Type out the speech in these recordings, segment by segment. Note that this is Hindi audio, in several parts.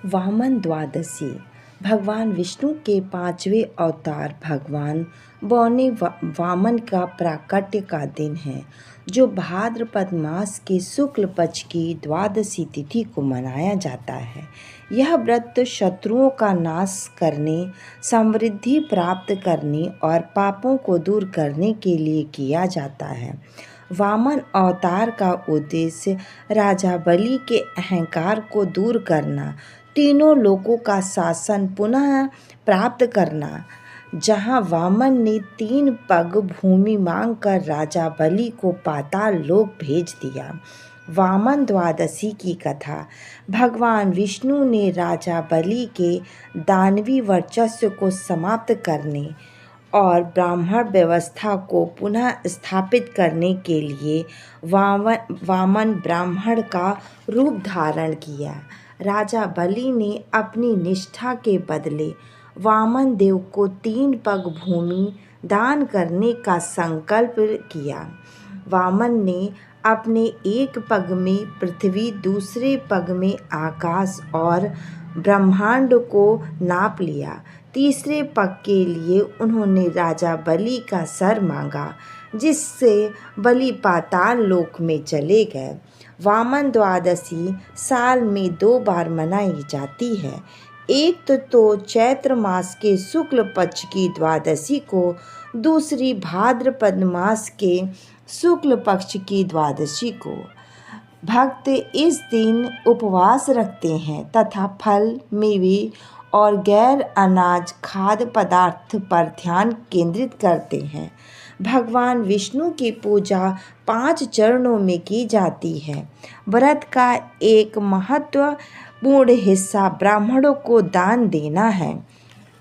वामन द्वादशी भगवान विष्णु के 5वें अवतार भगवान बौने वामन का प्राकट्य का दिन है, जो भाद्रपद मास के शुक्ल पक्ष की द्वादशी तिथि को मनाया जाता है। यह व्रत शत्रुओं का नाश करने, समृद्धि प्राप्त करने और पापों को दूर करने के लिए किया जाता है। वामन अवतार का उद्देश्य राजा बलि के अहंकार को दूर करना, तीनों लोकों का शासन पुनः प्राप्त करना। जहां वामन ने 3 पग भूमि मांगकर राजा बलि को पाताल लोक भेज दिया। वामन द्वादशी की कथा। भगवान विष्णु ने राजा बलि के दानवी वर्चस्व को समाप्त करने और ब्राह्मण व्यवस्था को पुनः स्थापित करने के लिए वामन ब्राह्मण का रूप धारण किया। राजा बलि ने अपनी निष्ठा के बदले वामन देव को 3 पग भूमि दान करने का संकल्प किया। वामन ने अपने एक पग में पृथ्वी, दूसरे पग में आकाश और ब्रह्मांड को नाप लिया। तीसरे पग के लिए उन्होंने राजा बलि का सर मांगा, जिससे बलि पाताल लोक में चले गए। वामन द्वादशी साल में 2 बार मनाई जाती है। एक तो चैत्र मास के शुक्ल पक्ष की द्वादशी को, दूसरी भाद्रपद मास के शुक्ल पक्ष की द्वादशी को। भक्त इस दिन उपवास रखते हैं तथा फल, मेवे और गैर अनाज खाद्य पदार्थ पर ध्यान केंद्रित करते हैं। भगवान विष्णु की पूजा 5 चरणों में की जाती है। व्रत का एक महत्वपूर्ण हिस्सा ब्राह्मणों को दान देना है।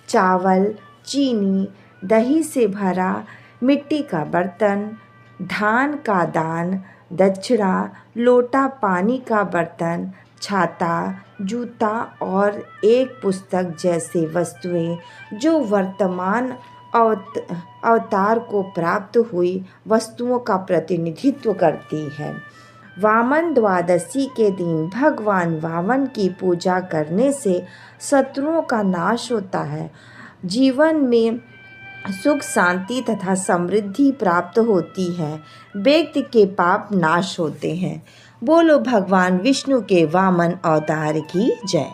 चावल, चीनी, दही से भरा मिट्टी का बर्तन, धान का दान, दक्षिणा, लोटा पानी का बर्तन, छाता, जूता और एक पुस्तक जैसे वस्तुएं जो वर्तमान अवतार को प्राप्त हुई वस्तुओं का प्रतिनिधित्व करती है। वामन द्वादशी के दिन भगवान वामन की पूजा करने से शत्रुओं का नाश होता है, जीवन में सुख, शांति तथा समृद्धि प्राप्त होती है, व्यक्ति के पाप नाश होते हैं। बोलो भगवान विष्णु के वामन अवतार की जय।